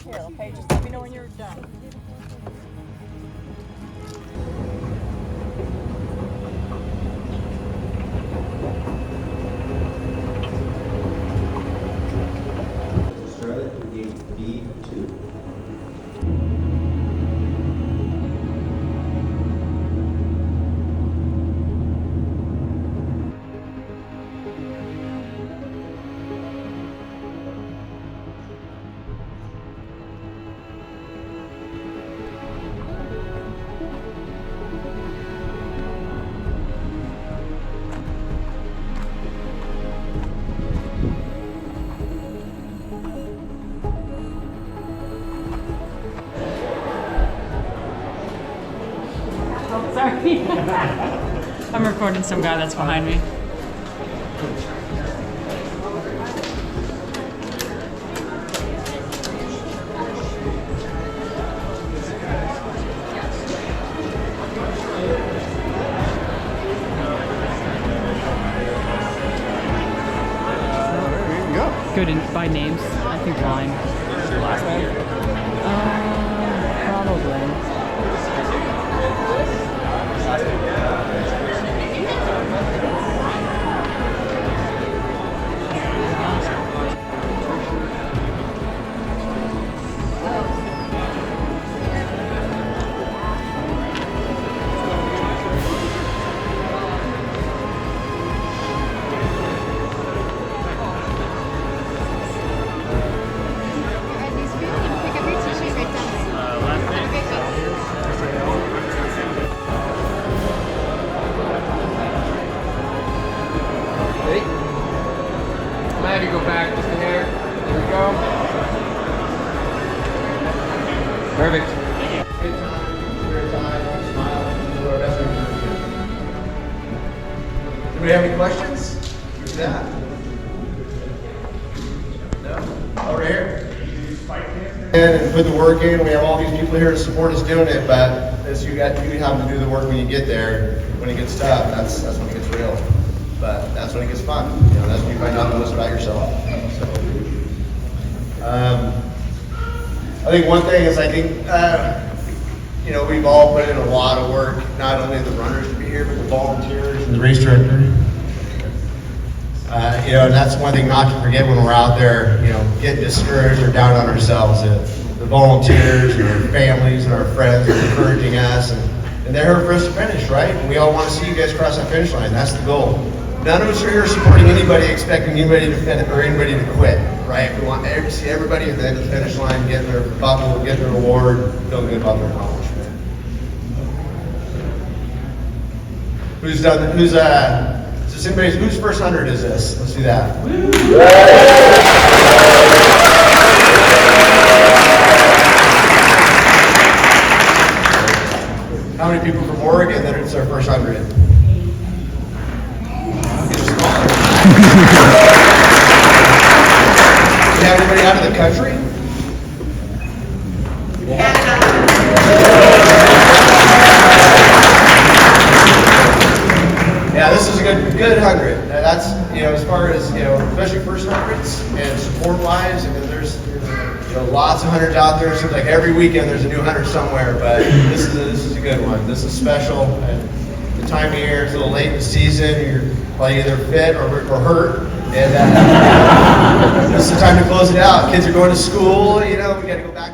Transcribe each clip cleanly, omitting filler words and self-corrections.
here, okay? Just let me know when you're done. Charlotte for game B2. Sorry. I'm recording some guy that's behind me. Good by names, I think line. Last name? Probably. Have you go back just a hair. There we go. Perfect. Great time, great time, smile, do our best we can. Anybody have any questions? Yeah. No? Over here. And put the work in. We have all these people here to support us doing it, but as you have to do the work when you get there. When it gets tough, that's when it gets real. But that's when it gets fun. You know, that's when you find out the most about yourself. So, I think one thing is you know, we've all put in a lot of work, not only the runners to be here, but the volunteers and the race director. You know, and that's one thing not to forget when we're out there, you know, getting discouraged or down on ourselves. The volunteers and our families and our friends are encouraging us, and they're here for us to finish, right? And we all want to see you guys cross that finish line. That's the goal. None of us are here supporting anybody, expecting anybody to finish or anybody to quit, right? We want to see everybody at the end of the finish line getting their buckle, getting their award, feeling good about their accomplishment. Who's whose first 100 is this? Let's do that. How many people from Oregon that it's their first 100? Do you have anybody out of the country? Yeah, this is a good 100. That's, you know, as far as, you know, especially first 100s and support-wise, and then there's, you know, lots of 100s out there. It seems like every weekend there's a new 100 somewhere, but this is a good one. This is special. And the time of year is a little late in the season. You're probably either fit or hurt, and this is the time to close it out. Kids are going to school. You know, we got to go back.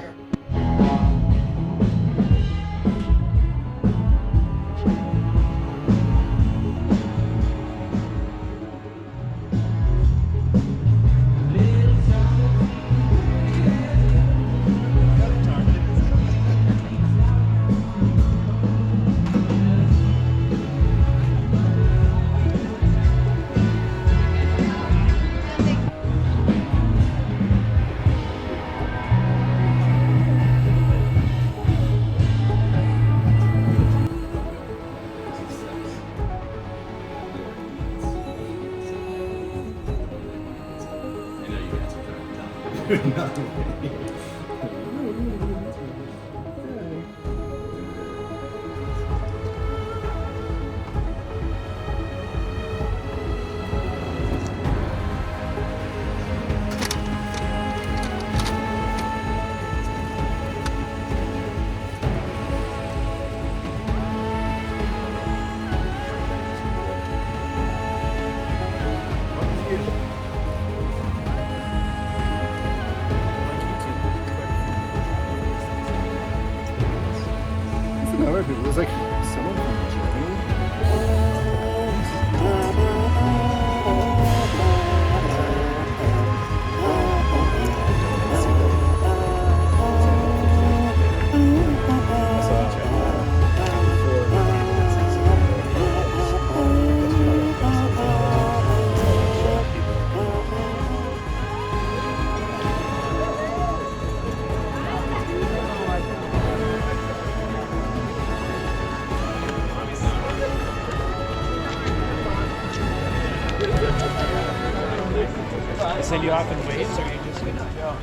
other people. There's like someone from Germany. Send you off in waves, or you just gonna go?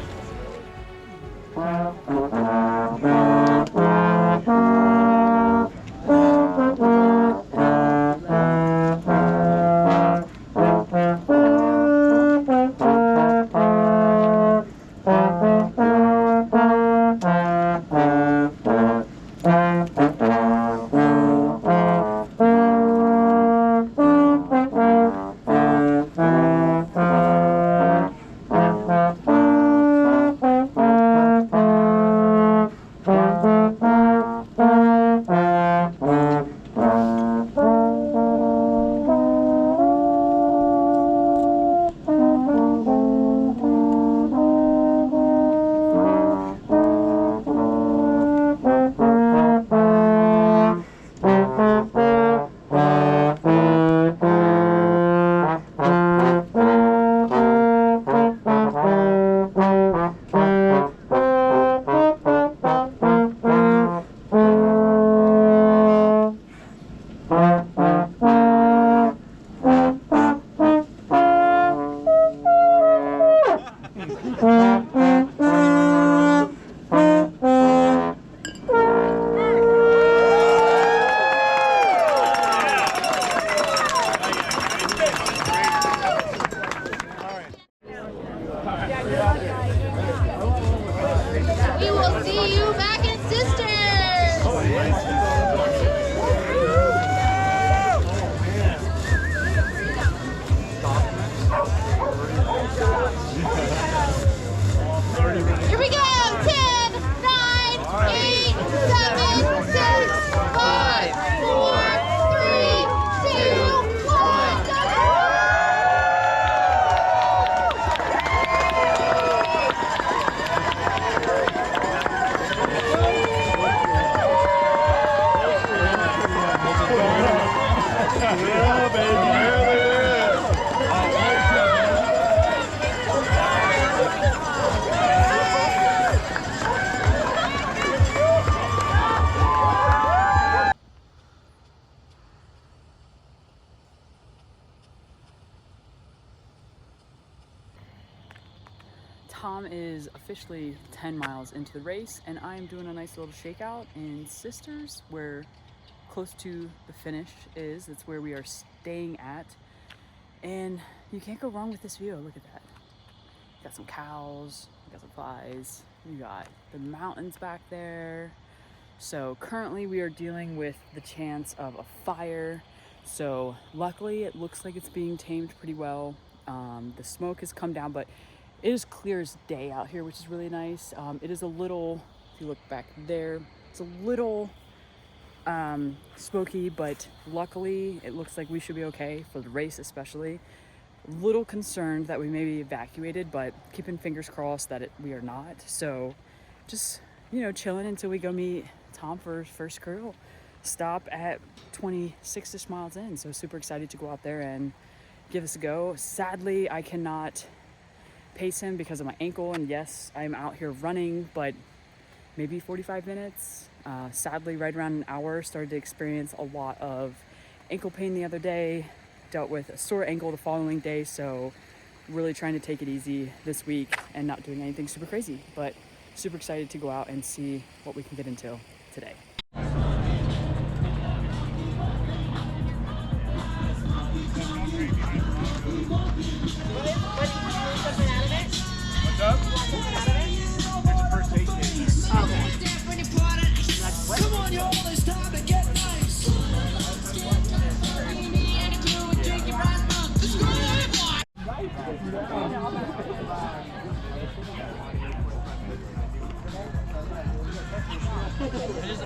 We will see you back in Sisters! Here we go! 10, 9, 8, 7, 6, 5, 4, 3, 2, 1, go! Yeah, baby. Tom is officially 10 miles into the race, and I'm doing a nice little shakeout in Sisters, where close to the finish is. That's where we are staying at. And you can't go wrong with this view. Look at that. You got some cows, you got some flies, you got the mountains back there. So currently we are dealing with the chance of a fire. So luckily it looks like it's being tamed pretty well. The smoke has come down, but it is clear as day out here, which is really nice. It is a little, if you look back there, it's a little smoky, but luckily it looks like we should be okay for the race, especially. A little concerned that we may be evacuated, but keeping fingers crossed that we are not. So just, chilling until we go meet Tom for his first crew stop at 26-ish miles in. So super excited to go out there and give this a go. Sadly, I cannot pace him because of my ankle, and yes, I'm out here running, but maybe 45 minutes. Sadly, right around an hour, started to experience a lot of ankle pain the other day, dealt with a sore ankle the following day, so really trying to take it easy this week and not doing anything super crazy, but super excited to go out and see what we can get into today. What's up? There's a first aid kit in there. Come on, y'all, it's time to get nice.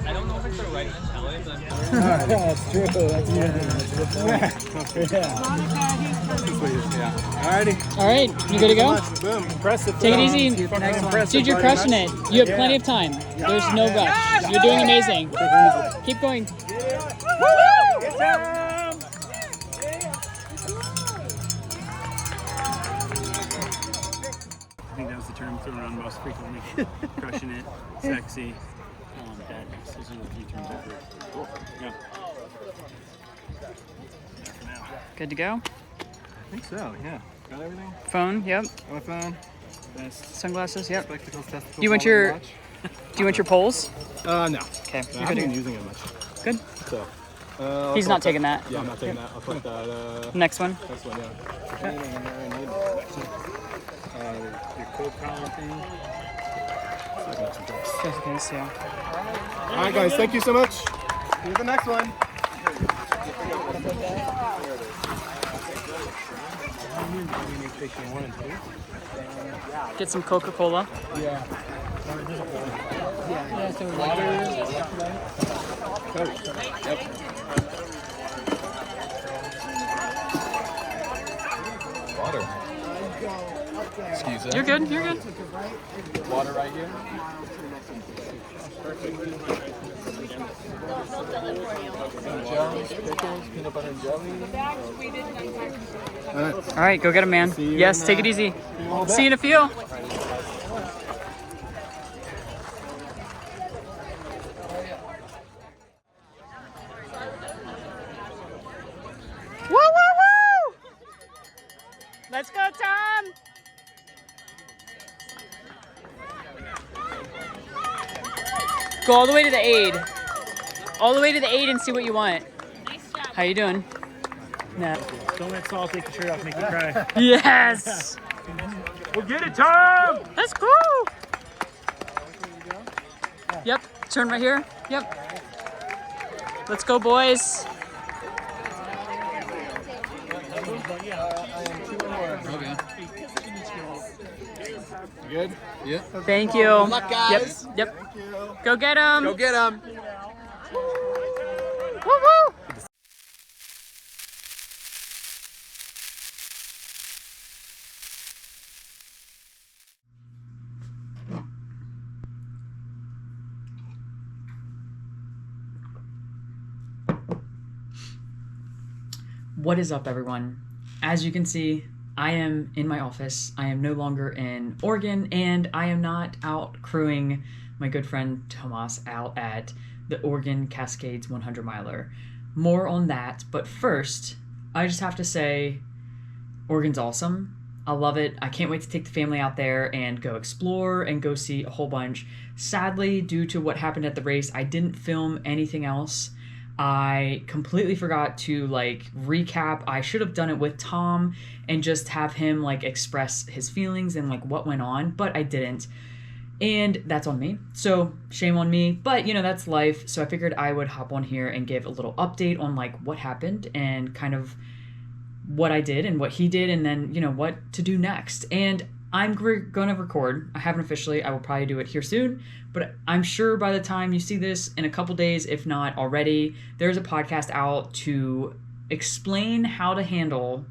I don't know if it's the right mentality. That's true. That's Alrighty. All right, you good to go? Boom. Impressive. Take it easy. Dude, you're crushing it. You have plenty of time. There's no rush. You're doing amazing. Keep going. Good job. I think that was the term thrown around most frequently. Crushing it, sexy, badass. Those are the few terms I've heard. Cool. Yeah. For now. Good to go? I think so, yeah. Got everything? Phone, yep. Got my phone. Vest. Sunglasses, yep. Spectacles, testicles. Do you want wallet, your watch. Do you want your poles? No. Okay. I haven't been using it much. Good. So. He's not taking that. Yeah, I'm not taking that. I'll put that. Next one. This one, yeah. Anything in there I need? Your cold collar thing. Just in case, yeah. All right, guys. Thank you so much. See you at the next one. Get some Coca-Cola. Yeah. Water. Excuse us. You're good. You're good. Water right here. Jellies, pickles, peanut butter and jelly. All right, go get him, man. Yes, take it easy. See you in a few. Woo, woo, woo! Let's go, Tom! Go all the way to the aid. All the way to the aid and see what you want. How you doing? No. Don't let Saul take the shirt off and make you cry. Yes! We'll get it, Tom! Let's go! Yep, turn right here. Yep. Let's go, boys. Okay. You good? Yeah. Thank you. Good luck, guys. Yep. Go get him. Go get them. Woo woo. What is up, everyone? As you can see, I am in my office. I am no longer in Oregon, and I am not out crewing my good friend Tomas out at the Oregon Cascades 100 miler. More on that, but first, I just have to say, Oregon's awesome. I love it. I can't wait to take the family out there and go explore and go see a whole bunch. Sadly, due to what happened at the race, I didn't film anything else. I completely forgot to recap. I should have done it with Tom and just have him express his feelings and what went on, but I didn't. And that's on me. So shame on me, but that's life. So I figured I would hop on here and give a little update on what happened and kind of what I did and what he did, and then what to do next. And I'm gonna record. I haven't officially. I will probably do it here soon, but I'm sure by the time you see this in a couple days, if not already, there's a podcast out to explain how to handle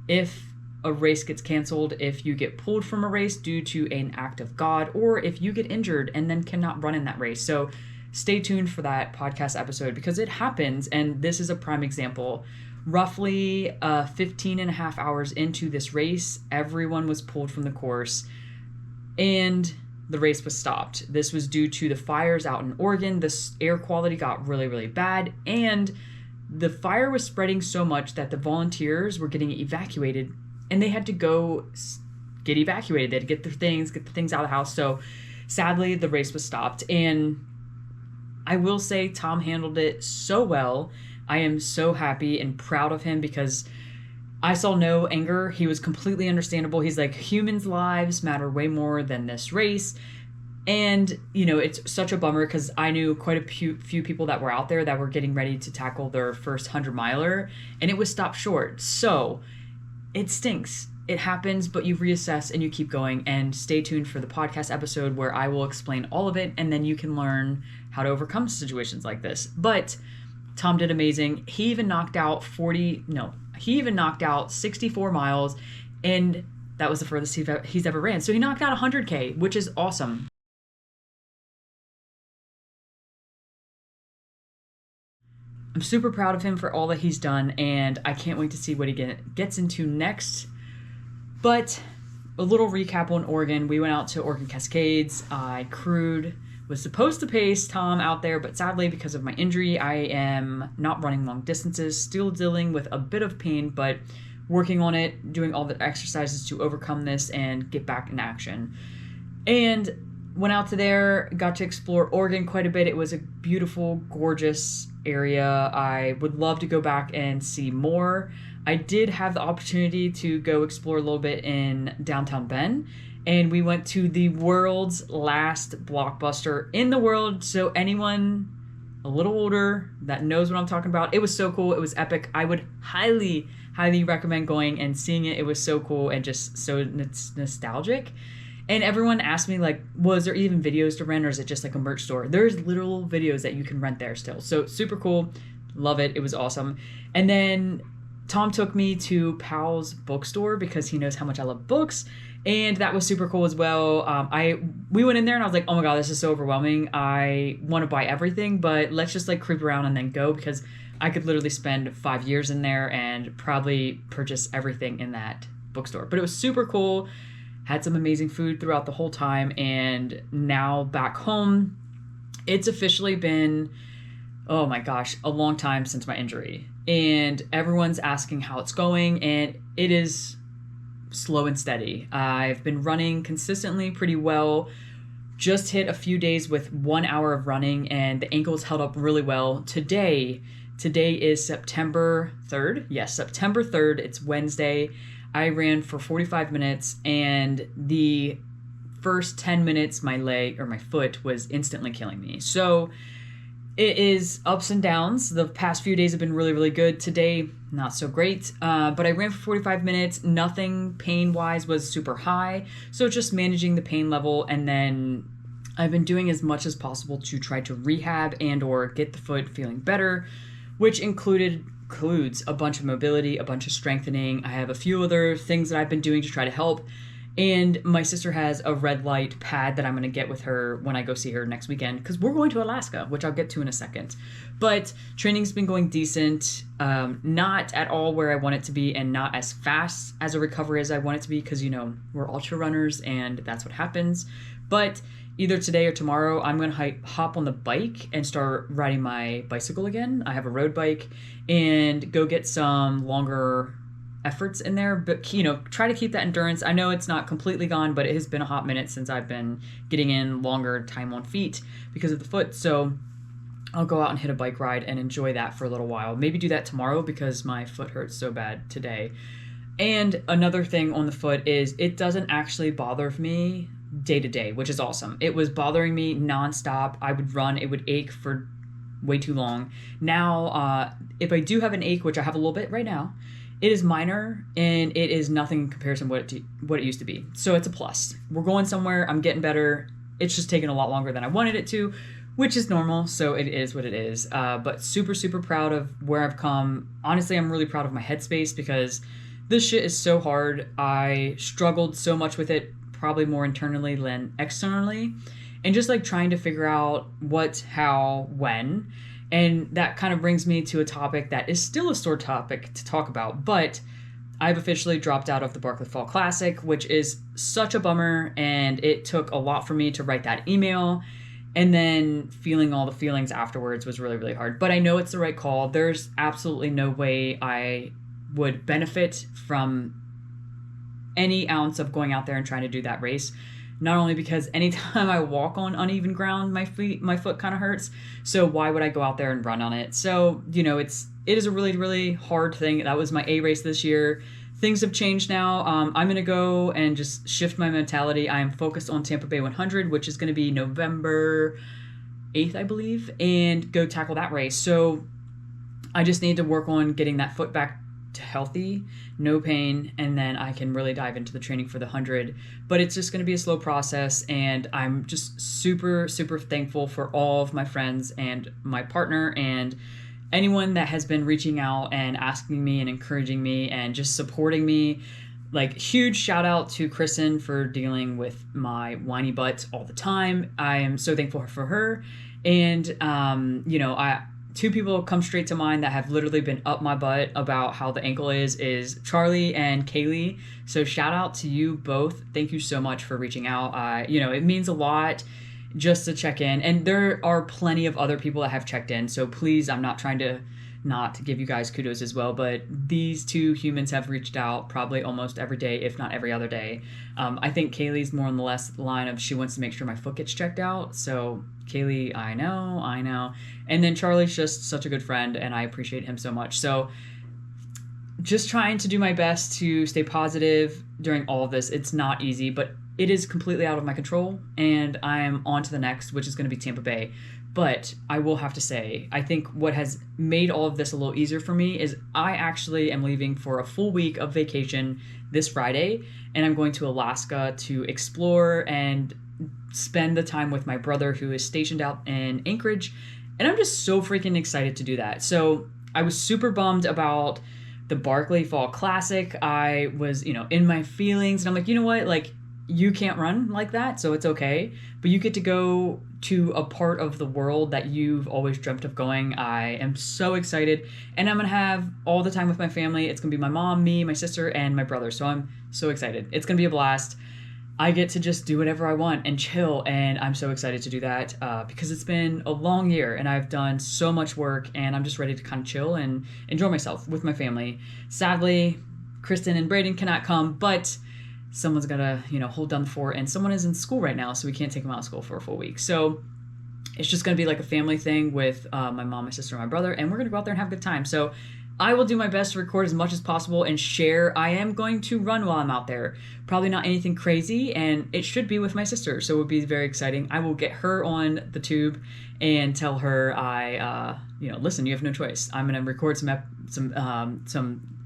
if a race gets canceled, if you get pulled from a race due to an act of God, or if you get injured and then cannot run in that race. So stay tuned for that podcast episode because it happens, and this is a prime example. Roughly 15 and a half hours into this race, everyone was pulled from the course and the race was stopped. This was due to the fires out in Oregon. The air quality got really, really bad, and the fire was spreading so much that the volunteers were getting evacuated, and they had to go get evacuated. They had to get the things out of the house. So sadly, the race was stopped, and I will say Tom handled it so well. I am so happy and proud of him because I saw no anger. He was completely understandable. He's like, humans' lives matter way more than this race. And, it's such a bummer because I knew quite a few people that were out there that were getting ready to tackle their first 100 miler, and it was stopped short. So it stinks. it happens, but you reassess and you keep going. And stay tuned for the podcast episode where I will explain all of it, and then you can learn how to overcome situations like this. But Tom did amazing. He even knocked out 64 miles, and that was the furthest he's ever ran. So he knocked out 100K, which is awesome. I'm super proud of him for all that he's done, and I can't wait to see what he gets into next. But a little recap on Oregon. We went out to Oregon Cascades. I crewed, was supposed to pace Tom out there, but sadly, because of my injury, I am not running long distances, still dealing with a bit of pain, but working on it, doing all the exercises to overcome this and get back in action. And went out to there, got to explore Oregon quite a bit. It was a beautiful, gorgeous area. I would love to go back and see more. I did have the opportunity to go explore a little bit in downtown Bend, and we went to the world's last Blockbuster in the world. So anyone a little older that knows what I'm talking about, it was so cool. It was epic. I would highly recommend going and seeing it. It was so cool and just so nostalgic. And everyone asked me, like, was there even videos to rent, or is it just like a merch store? There's literal videos that you can rent there still. So super cool. Love it. It was awesome. And then Tom took me to Powell's bookstore because he knows how much I love books. And that was super cool as well. We went in there and I was like, oh my God, this is so overwhelming. I want to buy everything, but let's just like creep around and then go, because I could literally spend 5 years in there and probably purchase everything in that bookstore. But it was super cool. Had some amazing food throughout the whole time. And now back home, it's officially been, oh my gosh, a long time since my injury. And everyone's asking how it's going, and it is slow and steady. I've been running consistently pretty well. Just hit a few days with 1 hour of running, and the ankles held up really well. Today is September 3rd. Yes, September 3rd. It's Wednesday. I ran for 45 minutes, and the first 10 minutes, my leg or my foot was instantly killing me. So it is ups and downs. The past few days have been really, really good. Today, not so great. But I ran for 45 minutes. Nothing pain-wise was super high. So just managing the pain level. And then I've been doing as much as possible to try to rehab and or get the foot feeling better, which includes a bunch of mobility, a bunch of strengthening. I have a few other things that I've been doing to try to help. And my sister has a red light pad that I'm going to get with her when I go see her next weekend, because we're going to Alaska, which I'll get to in a second. But training's been going decent, not at all where I want it to be, and not as fast as a recovery as I want it to be, because, you know, we're ultra runners and that's what happens. But either today or tomorrow, I'm going to hop on the bike and start riding my bicycle again. I have a road bike, and go get some longer efforts in there, but, you know, try to keep that endurance. I know it's not completely gone, but it has been a hot minute since I've been getting in longer time on feet because of the foot. So I'll go out and hit a bike ride and enjoy that for a little while. Maybe do that tomorrow because my foot hurts so bad today. And another thing on the foot is it doesn't actually bother me day to day, which is awesome. It was bothering me nonstop. I would run, it would ache for way too long. Now, if I do have an ache, which I have a little bit right now, it is minor, and it is nothing in comparison to what it used to be. So it's a plus. We're going somewhere. I'm getting better. It's just taking a lot longer than I wanted it to, which is normal. So it is what it is. But super, super proud of where I've come. Honestly, I'm really proud of my headspace, because this shit is so hard. I struggled so much with it, probably more internally than externally. And just like trying to figure out what, how, when. And that kind of brings me to a topic that is still a sore topic to talk about, but I've officially dropped out of the Barkley Fall Classic, which is such a bummer, and it took a lot for me to write that email, and then feeling all the feelings afterwards was really, really hard. But I know it's the right call. There's absolutely no way I would benefit from any ounce of going out there and trying to do that race. Not only because anytime I walk on uneven ground, my foot kind of hurts. So why would I go out there and run on it? So, you know, it is a really, really hard thing. That was my A race this year. Things have changed now. I'm going to go and just shift my mentality. I am focused on Tampa Bay 100, which is going to be November 8th, I believe, and go tackle that race. So I just need to work on getting that foot back to healthy, no pain, and then I can really dive into the training for the 100. But it's just going to be a slow process, and I'm just super, super thankful for all of my friends and my partner and anyone that has been reaching out and asking me and encouraging me and just supporting me. Like, huge shout out to Kristen for dealing with my whiny butt all the time. I am so thankful for her. And, you know, two people come straight to mind that have literally been up my butt about how the ankle is Charlie and Kaylee. So shout out to you both. Thank you so much for reaching out. You know, it means a lot just to check in. And there are plenty of other people that have checked in. So please, I'm not trying to not give you guys kudos as well, but these two humans have reached out probably almost every day, if not every other day. I think Kaylee's more on the less line of she wants to make sure my foot gets checked out. So Kaylee, I know. And then Charlie's just such a good friend, and I appreciate him so much. So just trying to do my best to stay positive during all of this. It's not easy, but it is completely out of my control, and I'm on to the next, which is going to be Tampa Bay. But I will have to say, I think what has made all of this a little easier for me is I actually am leaving for a full week of vacation this Friday, and I'm going to Alaska to explore and spend the time with my brother who is stationed out in Anchorage, and I'm just so freaking excited to do that. So I was super bummed about the Barkley Fall Classic. I was, in my feelings, and I'm like, you know what, like, you can't run like that, so it's okay, but you get to go to a part of the world that you've always dreamt of going. I am so excited, and I'm gonna have all the time with my family. It's gonna be my mom, me, my sister, and my brother, so I'm so excited. It's gonna be a blast. I get to just do whatever I want and chill, and I'm so excited to do that because it's been a long year, and I've done so much work, and I'm just ready to kind of chill and enjoy myself with my family. Sadly, Kristen and Braden cannot come, but someone's gotta, hold down the fort, and someone is in school right now, so we can't take them out of school for a full week. So it's just gonna be like a family thing with my mom, my sister, and my brother, and we're gonna go out there and have a good time. So I will do my best to record as much as possible and share. I am going to run while I'm out there. Probably not anything crazy, and it should be with my sister, so it would be very exciting. I will get her on the tube and tell her listen, you have no choice. I'm gonna record some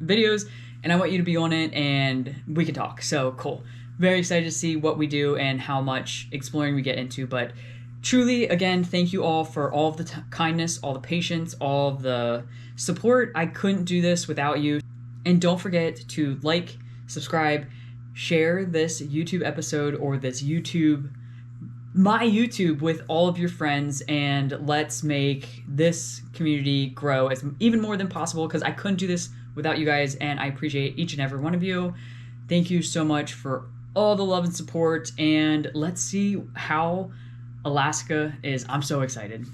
videos, and I want you to be on it, and we can talk. So cool. Very excited to see what we do and how much exploring we get into. But truly, again, thank you all for all of the kindness, all the patience, all the support. I couldn't do this without you. And don't forget to like, subscribe, share this YouTube episode or my YouTube with all of your friends, and let's make this community grow as even more than possible, because I couldn't do this without you guys, and I appreciate each and every one of you. Thank you so much for all the love and support, and let's see how Alaska is. I'm so excited.